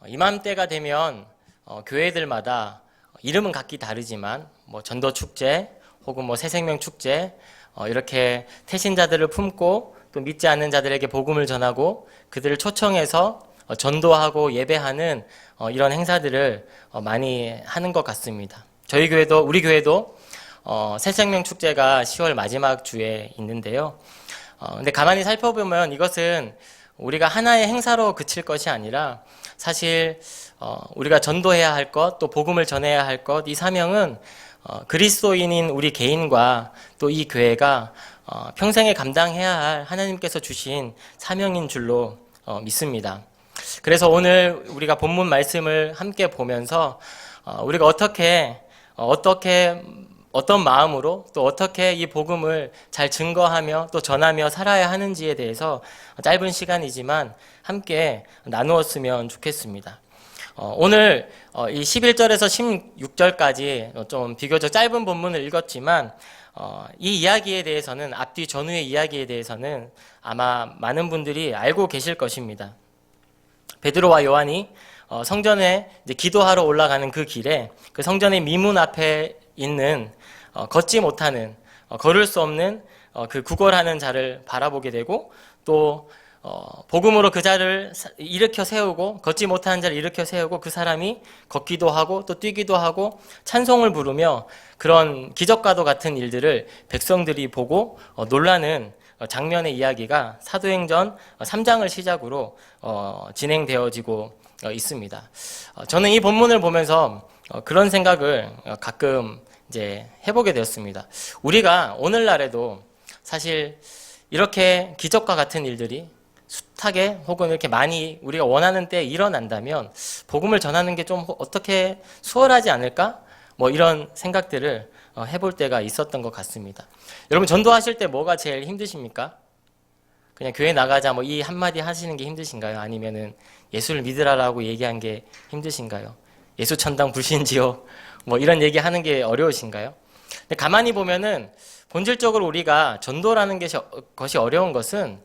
이맘때가 되면 교회들마다 이름은 각기 다르지만 전도 축제 혹은 새생명 축제 이렇게 태신자들을 품고 또 믿지 않는 자들에게 복음을 전하고 그들을 초청해서 전도하고 예배하는 이런 행사들을 많이 하는 것 같습니다. 우리 교회도 새생명 축제가 10월 마지막 주에 있는데요. 근데 가만히 살펴보면 이것은 우리가 하나의 행사로 그칠 것이 아니라 사실 우리가 전도해야 할 것, 또 복음을 전해야 할 것, 이 사명은 그리스도인인 우리 개인과 또 이 교회가 평생에 감당해야 할 하나님께서 주신 사명인 줄로 믿습니다. 그래서 오늘 우리가 본문 말씀을 함께 보면서 우리가 어떤 마음으로 또 어떻게 이 복음을 잘 증거하며 또 전하며 살아야 하는지에 대해서 짧은 시간이지만 함께 나누었으면 좋겠습니다. 오늘 이 11절에서 16절까지 좀 비교적 짧은 본문을 읽었지만 이 이야기에 대해서는 앞뒤 전후의 이야기에 대해서는 아마 많은 분들이 알고 계실 것입니다. 베드로와 요한이 성전에 이제 기도하러 올라가는 그 길에 그 성전의 미문 앞에 있는 걷지 못하는 걸을 수 없는 그 구걸하는 자를 바라보게 되고 또 복음으로 그 자를 일으켜 세우고 걷지 못하는 자를 일으켜 세우고 그 사람이 걷기도 하고 또 뛰기도 하고 찬송을 부르며 그런 기적과도 같은 일들을 백성들이 보고 놀라는 장면의 이야기가 사도행전 3장을 시작으로 진행되어지고 있습니다. 저는 이 본문을 보면서 그런 생각을 가끔 이제 해보게 되었습니다. 우리가 오늘날에도 사실 이렇게 기적과 같은 일들이 숱하게 혹은 이렇게 많이 우리가 원하는 때에 일어난다면 복음을 전하는 게 좀 어떻게 수월하지 않을까? 이런 생각들을 해볼 때가 있었던 것 같습니다. 여러분 전도하실 때 뭐가 제일 힘드십니까? 그냥 교회 나가자 이 한마디 하시는 게 힘드신가요? 아니면은 예수를 믿으라라고 얘기한 게 힘드신가요? 예수 천당 불신지옥 이런 얘기 하는 게 어려우신가요? 근데 가만히 보면은 본질적으로 우리가 전도라는 것이 어려운 것은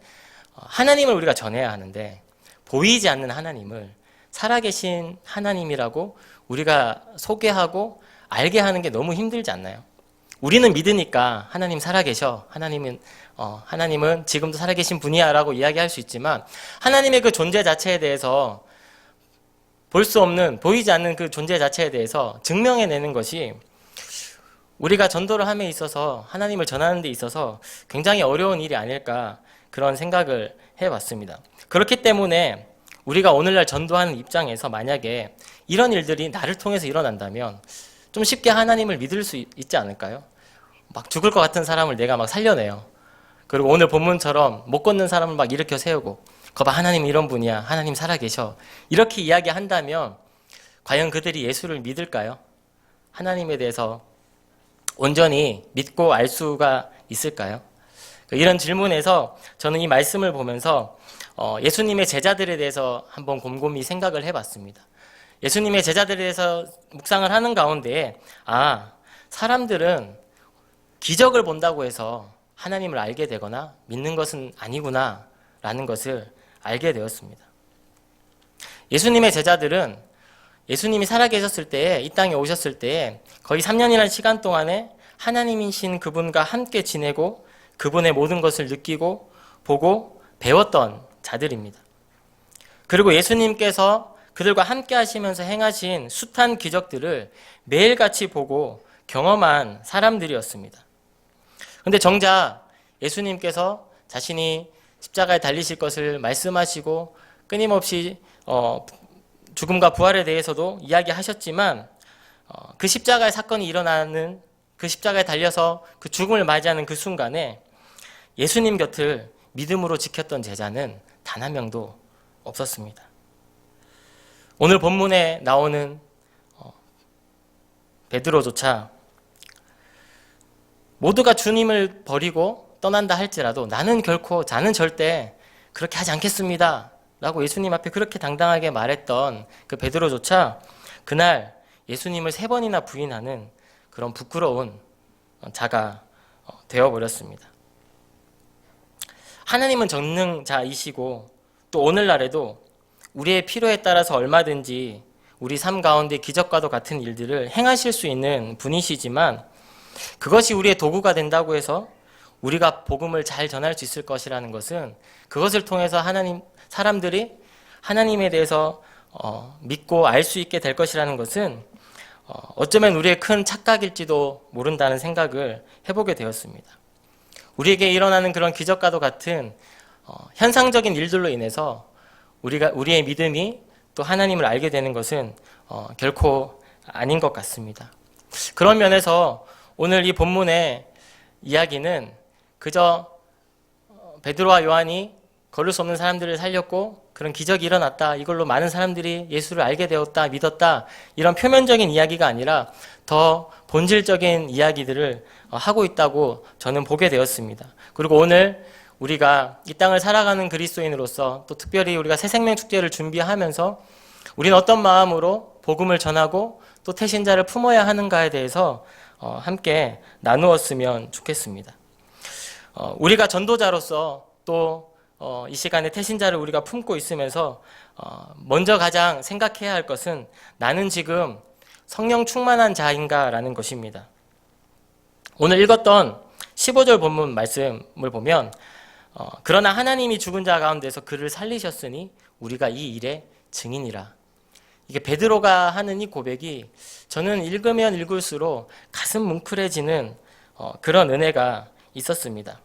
하나님을 우리가 전해야 하는데 보이지 않는 하나님을 살아계신 하나님이라고 우리가 소개하고 알게 하는 게 너무 힘들지 않나요? 우리는 믿으니까 하나님 살아계셔. 하나님은 지금도 살아계신 분이야 라고 이야기할 수 있지만 하나님의 그 존재 자체에 대해서 볼 수 없는, 보이지 않는 그 존재 자체에 대해서 증명해내는 것이 우리가 전도를 함에 있어서 하나님을 전하는 데 있어서 굉장히 어려운 일이 아닐까 그런 생각을 해봤습니다. 그렇기 때문에 우리가 오늘날 전도하는 입장에서 만약에 이런 일들이 나를 통해서 일어난다면 좀 쉽게 하나님을 믿을 수 있지 않을까요? 막 죽을 것 같은 사람을 내가 막 살려내요. 그리고 오늘 본문처럼 못 걷는 사람을 막 일으켜 세우고 거봐 하나님 이런 분이야. 하나님 살아계셔. 이렇게 이야기한다면 과연 그들이 예수를 믿을까요? 하나님에 대해서 온전히 믿고 알 수가 있을까요? 이런 질문에서 저는 이 말씀을 보면서 예수님의 제자들에 대해서 한번 곰곰이 생각을 해봤습니다. 예수님의 제자들에 대해서 묵상을 하는 가운데 사람들은 기적을 본다고 해서 하나님을 알게 되거나 믿는 것은 아니구나 라는 것을 알게 되었습니다. 예수님의 제자들은 예수님이 살아계셨을 때에 이 땅에 오셨을 때에 거의 3년이라는 시간 동안에 하나님이신 그분과 함께 지내고 그분의 모든 것을 느끼고 보고 배웠던 자들입니다. 그리고 예수님께서 그들과 함께 하시면서 행하신 숱한 기적들을 매일같이 보고 경험한 사람들이었습니다. 그런데 정작 예수님께서 자신이 십자가에 달리실 것을 말씀하시고 끊임없이 죽음과 부활에 대해서도 이야기하셨지만 그 십자가의 사건이 일어나는 그 십자가에 달려서 그 죽음을 맞이하는 그 순간에 예수님 곁을 믿음으로 지켰던 제자는 단 한 명도 없었습니다. 오늘 본문에 나오는 베드로조차 모두가 주님을 버리고 떠난다 할지라도 나는 절대 그렇게 하지 않겠습니다 라고 예수님 앞에 그렇게 당당하게 말했던 그 베드로조차 그날 예수님을 3번이나 부인하는 그런 부끄러운 자가 되어버렸습니다. 하나님은 전능자이시고 또 오늘날에도 우리의 필요에 따라서 얼마든지 우리 삶 가운데 기적과도 같은 일들을 행하실 수 있는 분이시지만 그것이 우리의 도구가 된다고 해서 우리가 복음을 잘 전할 수 있을 것이라는 것은 그것을 통해서 사람들이 하나님에 대해서 믿고 알 수 있게 될 것이라는 것은 어쩌면 우리의 큰 착각일지도 모른다는 생각을 해보게 되었습니다. 우리에게 일어나는 그런 기적과도 같은 현상적인 일들로 인해서 우리의 믿음이 또 하나님을 알게 되는 것은 결코 아닌 것 같습니다. 그런 면에서 오늘 이 본문의 이야기는 그저 베드로와 요한이 걸을 수 없는 사람들을 살렸고 그런 기적이 일어났다, 이걸로 많은 사람들이 예수를 알게 되었다, 믿었다, 이런 표면적인 이야기가 아니라 더 본질적인 이야기들을 하고 있다고 저는 보게 되었습니다. 그리고 오늘 우리가 이 땅을 살아가는 그리스도인으로서 또 특별히 우리가 새생명 축제를 준비하면서 우리는 어떤 마음으로 복음을 전하고 또 태신자를 품어야 하는가에 대해서 함께 나누었으면 좋겠습니다. 우리가 전도자로서 또 이 시간에 태신자를 우리가 품고 있으면서 먼저 가장 생각해야 할 것은 나는 지금 성령 충만한 자인가라는 것입니다. 오늘 읽었던 15절 본문 말씀을 보면 그러나 하나님이 죽은 자 가운데서 그를 살리셨으니 우리가 이 일의 증인이라. 이게 베드로가 하는 이 고백이 저는 읽으면 읽을수록 가슴 뭉클해지는 그런 은혜가 있었습니다.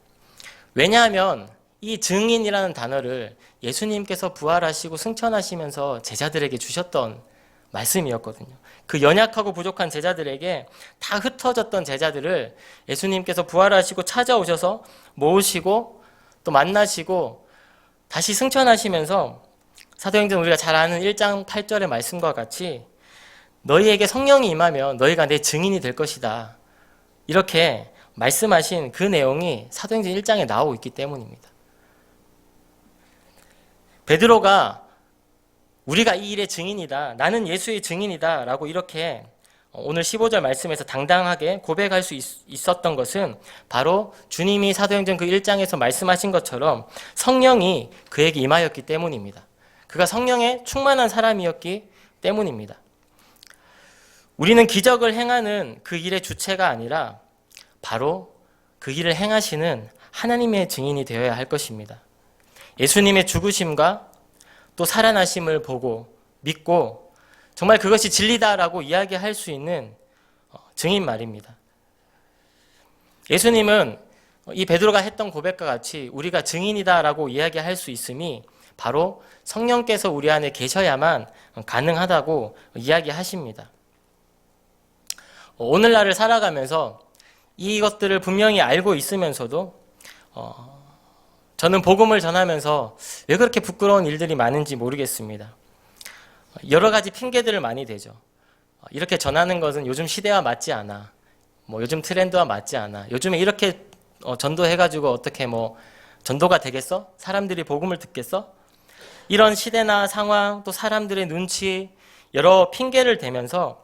왜냐하면 이 증인이라는 단어를 예수님께서 부활하시고 승천하시면서 제자들에게 주셨던 말씀이었거든요. 그 연약하고 부족한 제자들에게 다 흩어졌던 제자들을 예수님께서 부활하시고 찾아오셔서 모으시고 또 만나시고 다시 승천하시면서 사도행전 우리가 잘 아는 1장 8절의 말씀과 같이 너희에게 성령이 임하면 너희가 내 증인이 될 것이다, 이렇게 말씀하신 그 내용이 사도행전 1장에 나오고 있기 때문입니다. 베드로가 우리가 이 일의 증인이다, 나는 예수의 증인이다 라고 이렇게 오늘 15절 말씀에서 당당하게 고백할 수 있었던 것은 바로 주님이 사도행전 그 1장에서 말씀하신 것처럼 성령이 그에게 임하였기 때문입니다. 그가 성령에 충만한 사람이었기 때문입니다. 우리는 기적을 행하는 그 일의 주체가 아니라 바로 그 일을 행하시는 하나님의 증인이 되어야 할 것입니다. 예수님의 죽으심과 또 살아나심을 보고 믿고 정말 그것이 진리다라고 이야기할 수 있는 증인 말입니다. 예수님은 이 베드로가 했던 고백과 같이 우리가 증인이다라고 이야기할 수 있음이 바로 성령께서 우리 안에 계셔야만 가능하다고 이야기하십니다. 오늘날을 살아가면서 이것들을 분명히 알고 있으면서도 저는 복음을 전하면서 왜 그렇게 부끄러운 일들이 많은지 모르겠습니다. 여러 가지 핑계들을 많이 대죠. 이렇게 전하는 것은 요즘 시대와 맞지 않아. 요즘 트렌드와 맞지 않아. 요즘에 이렇게 전도해가지고 어떻게 전도가 되겠어? 사람들이 복음을 듣겠어? 이런 시대나 상황, 또 사람들의 눈치, 여러 핑계를 대면서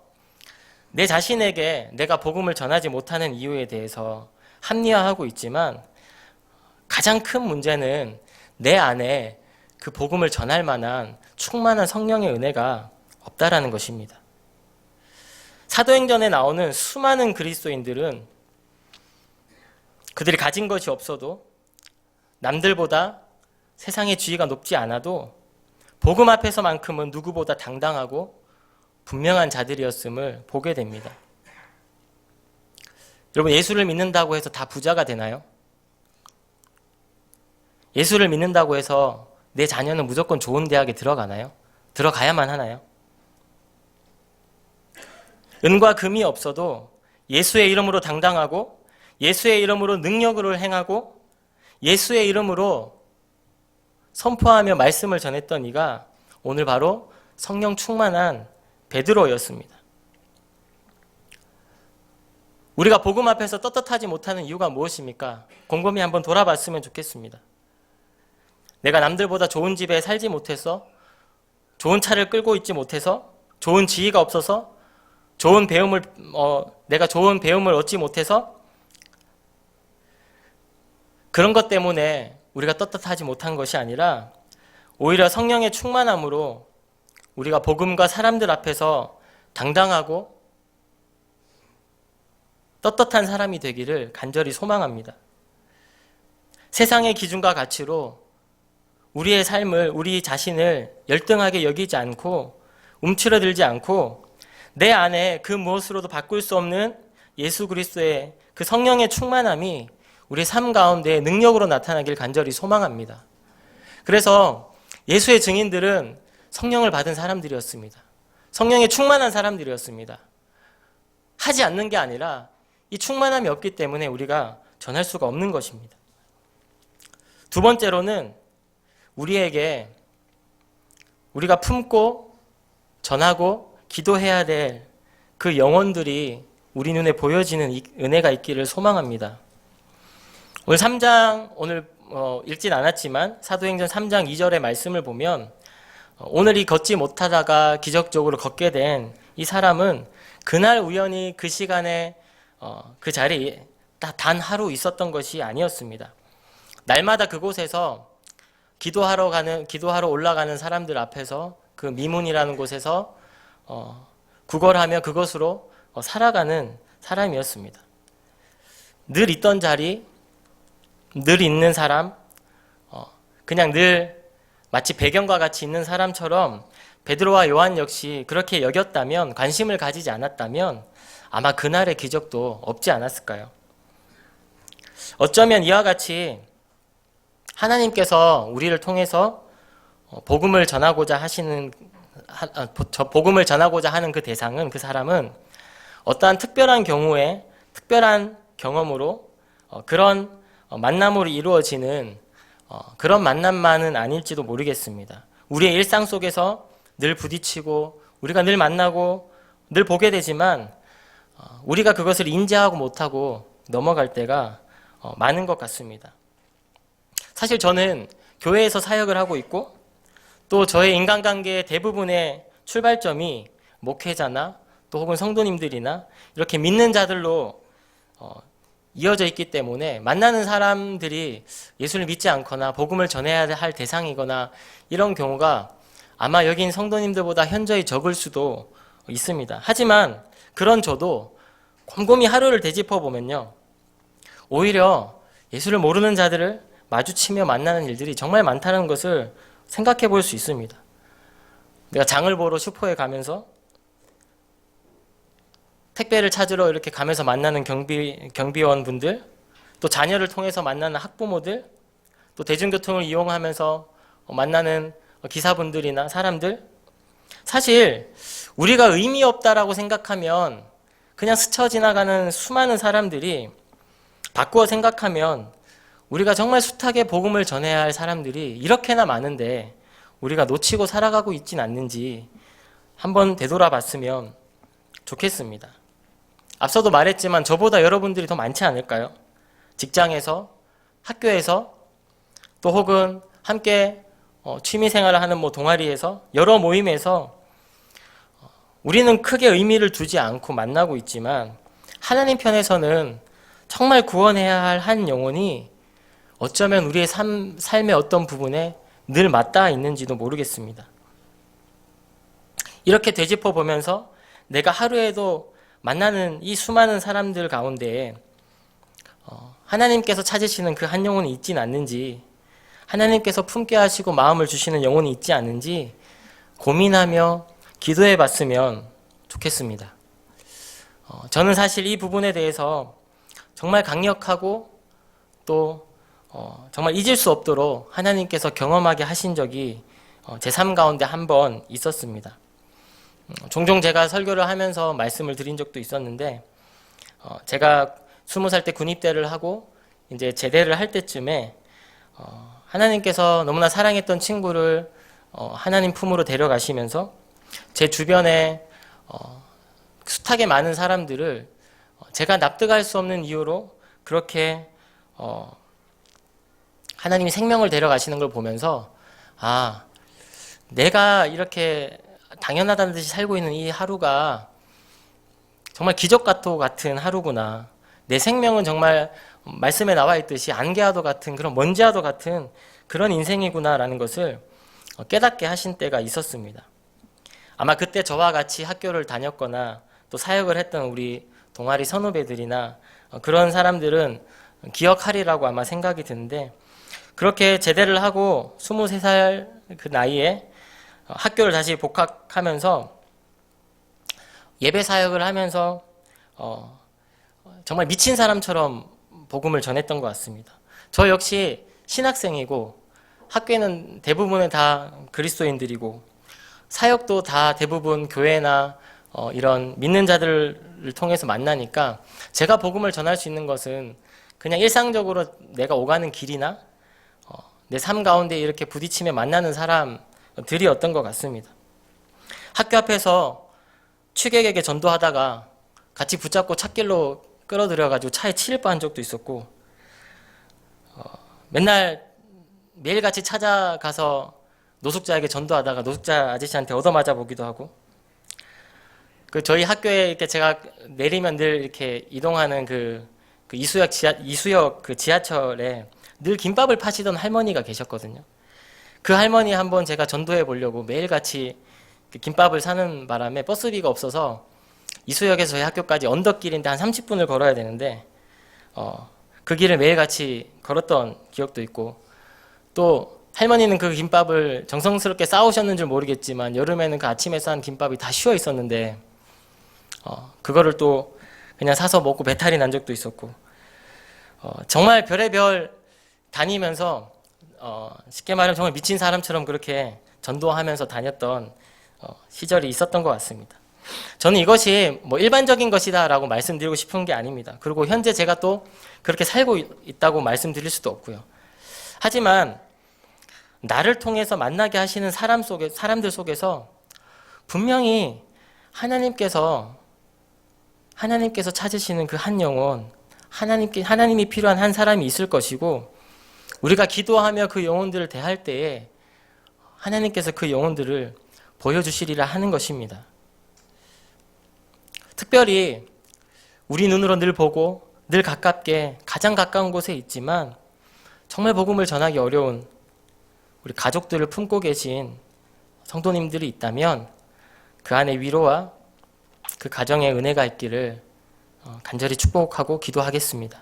내 자신에게 내가 복음을 전하지 못하는 이유에 대해서 합리화하고 있지만 가장 큰 문제는 내 안에 그 복음을 전할 만한 충만한 성령의 은혜가 없다라는 것입니다. 사도행전에 나오는 수많은 그리스도인들은 그들이 가진 것이 없어도 남들보다 세상의 지위가 높지 않아도 복음 앞에서만큼은 누구보다 당당하고 분명한 자들이었음을 보게 됩니다. 여러분, 예수를 믿는다고 해서 다 부자가 되나요? 예수를 믿는다고 해서 내 자녀는 무조건 좋은 대학에 들어가나요? 들어가야만 하나요? 은과 금이 없어도 예수의 이름으로 당당하고 예수의 이름으로 능력으로 행하고 예수의 이름으로 선포하며 말씀을 전했던 이가 오늘 바로 성령 충만한 베드로였습니다. 우리가 복음 앞에서 떳떳하지 못하는 이유가 무엇입니까? 곰곰이 한번 돌아봤으면 좋겠습니다. 내가 남들보다 좋은 집에 살지 못해서, 좋은 차를 끌고 있지 못해서, 좋은 지위가 없어서, 내가 좋은 배움을 얻지 못해서 그런 것 때문에 우리가 떳떳하지 못한 것이 아니라 오히려 성령의 충만함으로 우리가 복음과 사람들 앞에서 당당하고 떳떳한 사람이 되기를 간절히 소망합니다. 세상의 기준과 가치로 우리의 삶을, 우리 자신을 열등하게 여기지 않고 움츠러들지 않고 내 안에 그 무엇으로도 바꿀 수 없는 예수 그리스도의 그 성령의 충만함이 우리 삶 가운데 능력으로 나타나길 간절히 소망합니다. 그래서 예수의 증인들은 성령을 받은 사람들이었습니다. 성령에 충만한 사람들이었습니다. 하지 않는 게 아니라 이 충만함이 없기 때문에 우리가 전할 수가 없는 것입니다. 두 번째로는 우리에게 우리가 품고 전하고 기도해야 될 그 영혼들이 우리 눈에 보여지는 은혜가 있기를 소망합니다. 오늘 3장, 오늘 읽진 않았지만 사도행전 3장 2절의 말씀을 보면 오늘 이 걷지 못하다가 기적적으로 걷게 된 이 사람은 그날 우연히 그 시간에 그 자리에 단 하루 있었던 것이 아니었습니다. 날마다 그곳에서 기도하러 올라가는 사람들 앞에서 그 미문이라는 곳에서 구걸하며 그것으로 살아가는 사람이었습니다. 늘 있던 자리, 늘 있는 사람, 그냥 늘 마치 배경과 같이 있는 사람처럼 베드로와 요한 역시 그렇게 여겼다면, 관심을 가지지 않았다면 아마 그날의 기적도 없지 않았을까요? 어쩌면 이와 같이 하나님께서 우리를 통해서 복음을 전하고자 하는 그 대상은, 그 사람은 어떠한 특별한 경우에 특별한 경험으로 그런 만남으로 이루어지는 그런 만남만은 아닐지도 모르겠습니다. 우리의 일상 속에서 늘 부딪히고 우리가 늘 만나고 늘 보게 되지만 우리가 그것을 인지하고 못하고 넘어갈 때가 많은 것 같습니다. 사실 저는 교회에서 사역을 하고 있고 또 저의 인간관계의 대부분의 출발점이 목회자나 또 혹은 성도님들이나 이렇게 믿는 자들로 이어져 있기 때문에 만나는 사람들이 예수를 믿지 않거나 복음을 전해야 할 대상이거나 이런 경우가 아마 여긴 성도님들보다 현저히 적을 수도 있습니다. 하지만 그런 저도 곰곰이 하루를 되짚어 보면요, 오히려 예수를 모르는 자들을 마주치며 만나는 일들이 정말 많다는 것을 생각해 볼 수 있습니다. 내가 장을 보러 슈퍼에 가면서 택배를 찾으러 이렇게 가면서 만나는 경비원분들, 또 자녀를 통해서 만나는 학부모들, 또 대중교통을 이용하면서 만나는 기사분들이나 사람들, 사실 우리가 의미 없다라고 생각하면 그냥 스쳐 지나가는 수많은 사람들이 바꾸어 생각하면 우리가 정말 숱하게 복음을 전해야 할 사람들이 이렇게나 많은데 우리가 놓치고 살아가고 있진 않는지 한번 되돌아봤으면 좋겠습니다. 앞서도 말했지만 저보다 여러분들이 더 많지 않을까요? 직장에서, 학교에서, 또 혹은 함께 취미생활을 하는 동아리에서, 여러 모임에서 우리는 크게 의미를 두지 않고 만나고 있지만 하나님 편에서는 정말 구원해야 할 한 영혼이 어쩌면 우리의 삶의 어떤 부분에 늘 맞닿아 있는지도 모르겠습니다. 이렇게 되짚어 보면서 내가 하루에도 만나는 이 수많은 사람들 가운데 하나님께서 찾으시는 그 한 영혼이 있진 않는지, 하나님께서 품게 하시고 마음을 주시는 영혼이 있지 않는지 고민하며 기도해 봤으면 좋겠습니다. 저는 사실 이 부분에 대해서 정말 강력하고 또 정말 잊을 수 없도록 하나님께서 경험하게 하신 적이 제 삶 가운데 한 번 있었습니다. 종종 제가 설교를 하면서 말씀을 드린 적도 있었는데, 제가 20살 때 군입대를 하고 이제 제대를 할 때쯤에 하나님께서 너무나 사랑했던 친구를 하나님 품으로 데려가시면서 제 주변에 숱하게 많은 사람들을 제가 납득할 수 없는 이유로 그렇게 하나님이 생명을 데려가시는 걸 보면서, 아, 내가 이렇게 당연하다는 듯이 살고 있는 이 하루가 정말 기적 같은 하루구나. 내 생명은 정말 말씀에 나와 있듯이 안개와도 같은, 그런 먼지와도 같은 그런 인생이구나라는 것을 깨닫게 하신 때가 있었습니다. 아마 그때 저와 같이 학교를 다녔거나 또 사역을 했던 우리 동아리 선후배들이나 그런 사람들은 기억하리라고 아마 생각이 드는데, 그렇게 제대를 하고 23살 그 나이에 학교를 다시 복학하면서 예배 사역을 하면서 정말 미친 사람처럼 복음을 전했던 것 같습니다. 저 역시 신학생이고 학교에는 대부분은 다 그리스도인들이고 사역도 다 대부분 교회나 이런 믿는 자들을 통해서 만나니까 제가 복음을 전할 수 있는 것은 그냥 일상적으로 내가 오가는 길이나 내 삶 가운데 이렇게 부딪히며 만나는 사람들이었던 것 같습니다. 학교 앞에서 취객에게 전도하다가 같이 붙잡고 찻길로 끌어들여가지고 차에 치일 뻔한 적도 있었고, 매일같이 찾아가서 노숙자에게 전도하다가 노숙자 아저씨한테 얻어맞아 보기도 하고, 저희 학교에 이렇게 제가 내리면 늘 이렇게 이동하는 그 이수역 그 지하철에 늘 김밥을 파시던 할머니가 계셨거든요. 그 할머니 한번 제가 전도해 보려고 매일같이 김밥을 사는 바람에 버스비가 없어서 이수역에서 저희 학교까지 언덕길인데 한 30분을 걸어야 되는데 그 길을 매일같이 걸었던 기억도 있고, 또 할머니는 그 김밥을 정성스럽게 싸우셨는 줄 모르겠지만 여름에는 그 아침에 싼 김밥이 다 쉬어 있었는데 그거를 또 그냥 사서 먹고 배탈이 난 적도 있었고, 정말 별의별 다니면서 쉽게 말하면 정말 미친 사람처럼 그렇게 전도하면서 다녔던 시절이 있었던 것 같습니다. 저는 이것이 뭐 일반적인 것이다라고 말씀드리고 싶은 게 아닙니다. 그리고 현재 제가 또 그렇게 살고 있다고 말씀드릴 수도 없고요. 하지만 나를 통해서 만나게 하시는 사람들 속에서 분명히 하나님께서 찾으시는 그 한 영혼, 하나님이 필요한 한 사람이 있을 것이고, 우리가 기도하며 그 영혼들을 대할 때에 하나님께서 그 영혼들을 보여주시리라 하는 것입니다. 특별히 우리 눈으로 늘 보고 늘 가깝게 가장 가까운 곳에 있지만 정말 복음을 전하기 어려운 우리 가족들을 품고 계신 성도님들이 있다면 그 안에 위로와 그 가정에 은혜가 있기를 간절히 축복하고 기도하겠습니다.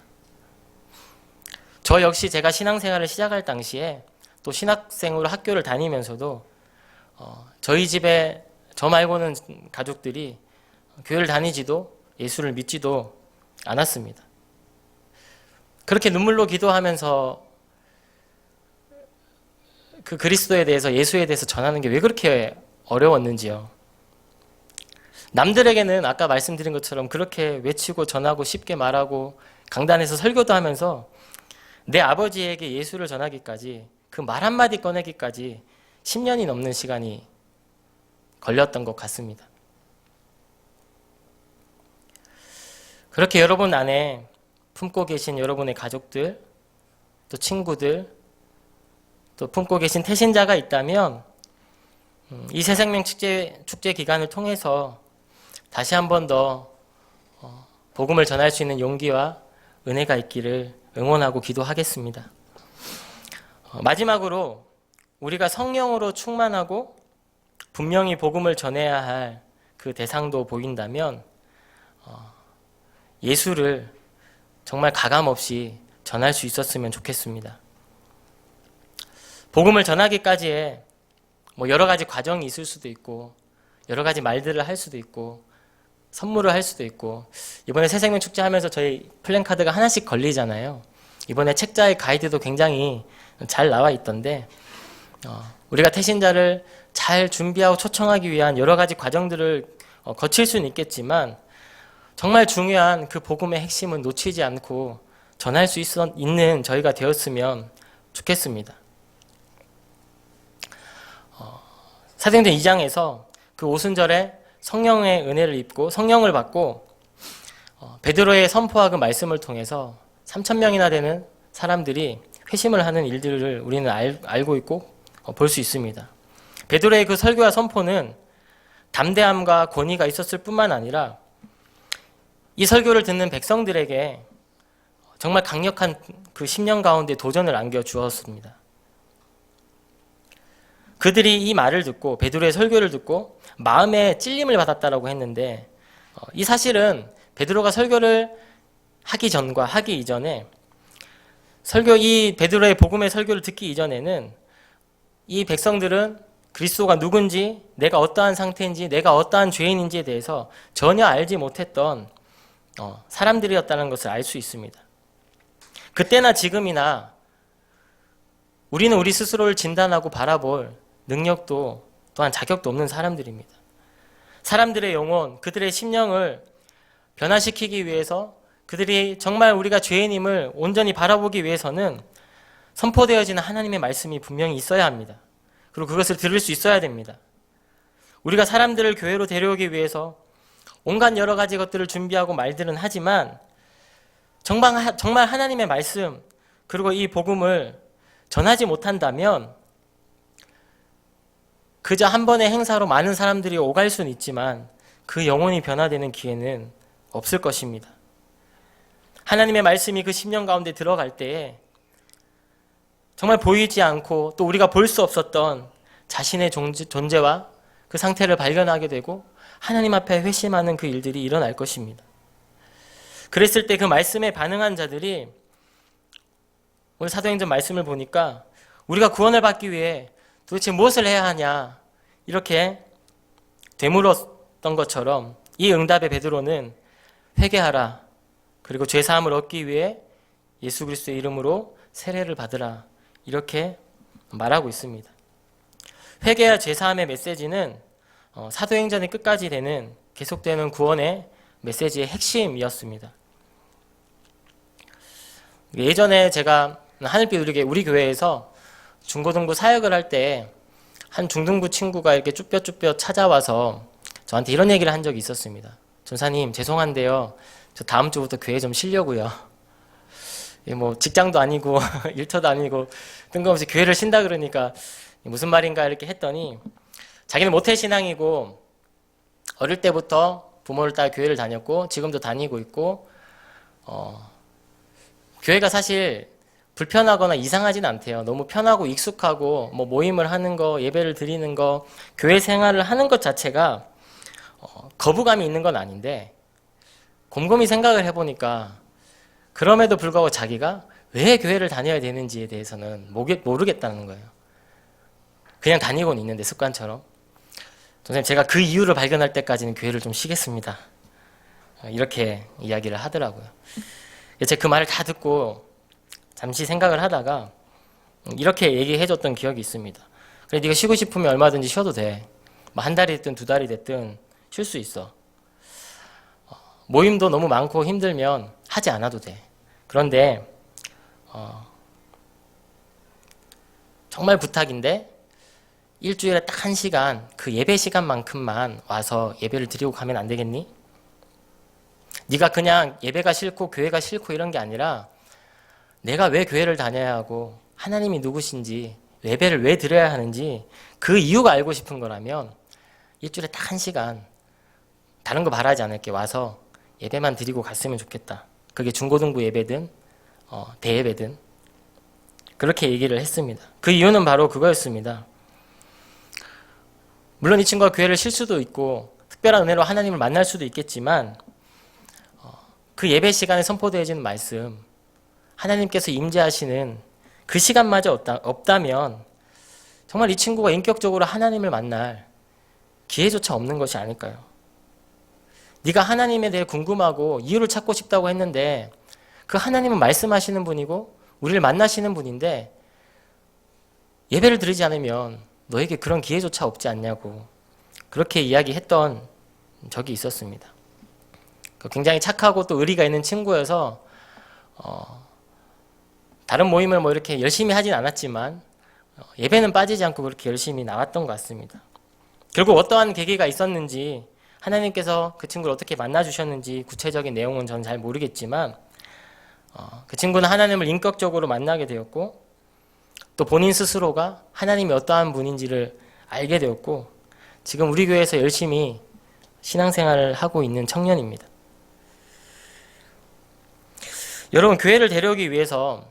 저 역시 제가 신앙생활을 시작할 당시에 또 신학생으로 학교를 다니면서도 저희 집에 저 말고는 가족들이 교회를 다니지도 예수를 믿지도 않았습니다. 그렇게 눈물로 기도하면서 그 그리스도에 대해서, 예수에 대해서 전하는 게 왜 그렇게 어려웠는지요. 남들에게는 아까 말씀드린 것처럼 그렇게 외치고 전하고 쉽게 말하고 강단에서 설교도 하면서 내 아버지에게 예수를 전하기까지, 그 말 한마디 꺼내기까지 10년이 넘는 시간이 걸렸던 것 같습니다. 그렇게 여러분 안에 품고 계신 여러분의 가족들, 또 친구들, 또 품고 계신 태신자가 있다면 이 새생명 축제 기간을 통해서 다시 한 번 더 복음을 전할 수 있는 용기와 은혜가 있기를 응원하고 기도하겠습니다. 마지막으로 우리가 성령으로 충만하고 분명히 복음을 전해야 할 그 대상도 보인다면 예수를 정말 가감없이 전할 수 있었으면 좋겠습니다. 복음을 전하기까지에 뭐 여러 가지 과정이 있을 수도 있고 여러 가지 말들을 할 수도 있고 선물을 할 수도 있고, 이번에 새생명 축제 하면서 저희 플랜카드가 하나씩 걸리잖아요. 이번에 책자의 가이드도 굉장히 잘 나와 있던데 우리가 태신자를 잘 준비하고 초청하기 위한 여러 가지 과정들을 거칠 수는 있겠지만 정말 중요한 그 복음의 핵심은 놓치지 않고 전할 수 있는 저희가 되었으면 좋겠습니다. 사도행전 2장에서 그 오순절에 성령의 은혜를 입고 성령을 받고 베드로의 선포와 그 말씀을 통해서 3,000명이나 되는 사람들이 회심을 하는 일들을 우리는 알고 있고 볼 수 있습니다. 베드로의 그 설교와 선포는 담대함과 권위가 있었을 뿐만 아니라 이 설교를 듣는 백성들에게 정말 강력한 그 10년 가운데 도전을 안겨 주었습니다. 그들이 이 말을 듣고 베드로의 설교를 듣고 마음에 찔림을 받았다라고 했는데 이 사실은 베드로가 설교를 하기 전과 하기 이전에 이 베드로의 복음의 설교를 듣기 이전에는 이 백성들은 그리스도가 누군지, 내가 어떠한 상태인지, 내가 어떠한 죄인인지에 대해서 전혀 알지 못했던 사람들이었다는 것을 알 수 있습니다. 그때나 지금이나 우리는 우리 스스로를 진단하고 바라볼 능력도 또한 자격도 없는 사람들입니다. 사람들의 영혼, 그들의 심령을 변화시키기 위해서 그들이 정말 우리가 죄인임을 온전히 바라보기 위해서는 선포되어지는 하나님의 말씀이 분명히 있어야 합니다. 그리고 그것을 들을 수 있어야 됩니다. 우리가 사람들을 교회로 데려오기 위해서 온갖 여러 가지 것들을 준비하고 말들은 하지만 정말 하나님의 말씀 그리고 이 복음을 전하지 못한다면 그저 한 번의 행사로 많은 사람들이 오갈 수는 있지만 그 영혼이 변화되는 기회는 없을 것입니다. 하나님의 말씀이 그 심령 가운데 들어갈 때에 정말 보이지 않고 또 우리가 볼 수 없었던 자신의 존재와 그 상태를 발견하게 되고 하나님 앞에 회심하는 그 일들이 일어날 것입니다. 그랬을 때 그 말씀에 반응한 자들이 오늘 사도행전 말씀을 보니까 우리가 구원을 받기 위해 도대체 무엇을 해야 하냐 이렇게 되물었던 것처럼 이 응답에 베드로는 회개하라 그리고 죄사함을 얻기 위해 예수 그리스도의 이름으로 세례를 받으라 이렇게 말하고 있습니다. 회개와 죄사함의 메시지는 사도행전의 끝까지 되는 계속되는 구원의 메시지의 핵심이었습니다. 예전에 제가 하늘빛 우리 교회에서 중고등부 사역을 할 때 한 중등부 친구가 이렇게 쭈뼛쭈뼛 찾아와서 저한테 이런 얘기를 한 적이 있었습니다. 전사님 죄송한데요, 저 다음 주부터 교회 좀 쉬려고요. 뭐 직장도 아니고 일터도 아니고 뜬금없이 교회를 쉰다 그러니까 무슨 말인가 이렇게 했더니 자기는 모태신앙이고 어릴 때부터 부모를 따라 교회를 다녔고 지금도 다니고 있고 교회가 사실 불편하거나 이상하진 않대요. 너무 편하고 익숙하고 뭐 모임을 하는 거, 예배를 드리는 거, 교회 생활을 하는 것 자체가 거부감이 있는 건 아닌데 곰곰이 생각을 해보니까 그럼에도 불구하고 자기가 왜 교회를 다녀야 되는지에 대해서는 모르겠다는 거예요. 그냥 다니고는 있는데 습관처럼. 선생님 제가 그 이유를 발견할 때까지는 교회를 좀 쉬겠습니다. 이렇게 이야기를 하더라고요. 제가 그 말을 다 듣고 잠시 생각을 하다가 이렇게 얘기해줬던 기억이 있습니다. 그래 네가 쉬고 싶으면 얼마든지 쉬어도 돼. 뭐 한 달이 됐든 두 달이 됐든 쉴 수 있어. 모임도 너무 많고 힘들면 하지 않아도 돼. 그런데 정말 부탁인데 일주일에 딱 1시간 그 예배 시간만큼만 와서 예배를 드리고 가면 안 되겠니? 네가 그냥 예배가 싫고 교회가 싫고 이런 게 아니라 내가 왜 교회를 다녀야 하고 하나님이 누구신지 예배를 왜 드려야 하는지 그 이유가 알고 싶은 거라면 일주일에 딱 1시간 다른 거 바라지 않을게 와서 예배만 드리고 갔으면 좋겠다. 그게 중고등부 예배든 대예배든 그렇게 얘기를 했습니다. 그 이유는 바로 그거였습니다. 물론 이 친구가 교회를 쉴 수도 있고 특별한 은혜로 하나님을 만날 수도 있겠지만 그 예배 시간에 선포되어지는 말씀 하나님께서 임재하시는 그 시간마저 없다면 정말 이 친구가 인격적으로 하나님을 만날 기회조차 없는 것이 아닐까요? 네가 하나님에 대해 궁금하고 이유를 찾고 싶다고 했는데 그 하나님은 말씀하시는 분이고 우리를 만나시는 분인데 예배를 드리지 않으면 너에게 그런 기회조차 없지 않냐고 그렇게 이야기했던 적이 있었습니다. 굉장히 착하고 또 의리가 있는 친구여서 다른 모임을 뭐 이렇게 열심히 하진 않았지만 예배는 빠지지 않고 그렇게 열심히 나왔던 것 같습니다. 결국 어떠한 계기가 있었는지 하나님께서 그 친구를 어떻게 만나주셨는지 구체적인 내용은 저는 잘 모르겠지만 그 친구는 하나님을 인격적으로 만나게 되었고 또 본인 스스로가 하나님이 어떠한 분인지를 알게 되었고 지금 우리 교회에서 열심히 신앙생활을 하고 있는 청년입니다. 여러분 교회를 데려오기 위해서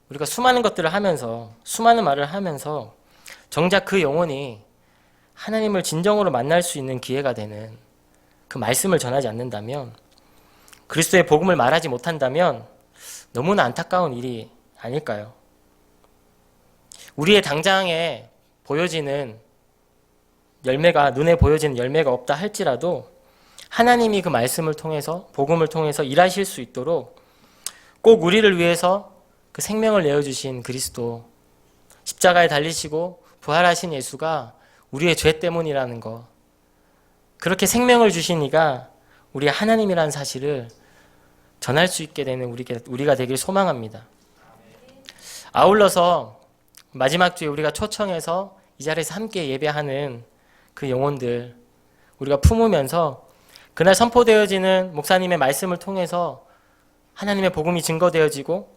우리가 수많은 것들을 하면서 수많은 말을 하면서 정작 그 영혼이 하나님을 진정으로 만날 수 있는 기회가 되는 그 말씀을 전하지 않는다면, 그리스도의 복음을 말하지 못한다면 너무나 안타까운 일이 아닐까요? 우리의 당장에 보여지는 열매가, 눈에 보여지는 열매가 없다 할지라도 하나님이 그 말씀을 통해서, 복음을 통해서 일하실 수 있도록 꼭 우리를 위해서 그 생명을 내어주신 그리스도, 십자가에 달리시고 부활하신 예수가 우리의 죄 때문이라는 것, 그렇게 생명을 주신 이가 우리 하나님이라는 사실을 전할 수 있게 되는 우리가 되길 소망합니다. 아울러서 마지막 주에 우리가 초청해서 이 자리에서 함께 예배하는 그 영혼들 우리가 품으면서 그날 선포되어지는 목사님의 말씀을 통해서 하나님의 복음이 증거되어지고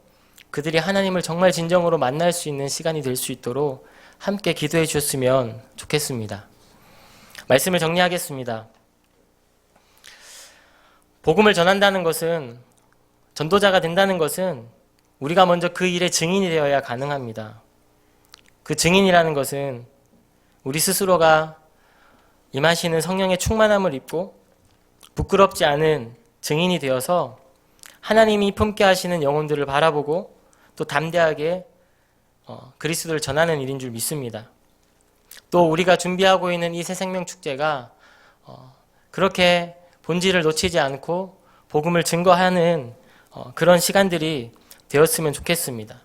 그들이 하나님을 정말 진정으로 만날 수 있는 시간이 될 수 있도록 함께 기도해 주셨으면 좋겠습니다. 말씀을 정리하겠습니다. 복음을 전한다는 것은, 전도자가 된다는 것은 우리가 먼저 그 일의 증인이 되어야 가능합니다. 그 증인이라는 것은 우리 스스로가 임하시는 성령의 충만함을 입고 부끄럽지 않은 증인이 되어서 하나님이 품게 하시는 영혼들을 바라보고 또 담대하게 그리스도를 전하는 일인 줄 믿습니다. 또 우리가 준비하고 있는 이 새생명 축제가 그렇게 본질을 놓치지 않고 복음을 증거하는 그런 시간들이 되었으면 좋겠습니다.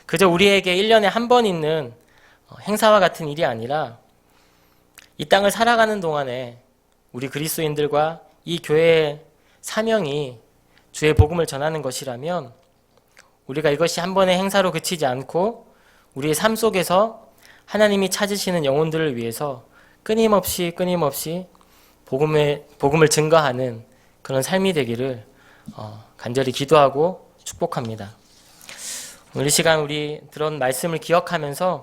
그저 우리에게 1년에 한 번 있는 행사와 같은 일이 아니라 이 땅을 살아가는 동안에 우리 그리스도인들과 이 교회의 사명이 주의 복음을 전하는 것이라면 우리가 이것이 한 번의 행사로 그치지 않고 우리의 삶 속에서 하나님이 찾으시는 영혼들을 위해서 끊임없이 복음을 증거하는 그런 삶이 되기를 간절히 기도하고 축복합니다. 오늘 이 시간 우리 들은 말씀을 기억하면서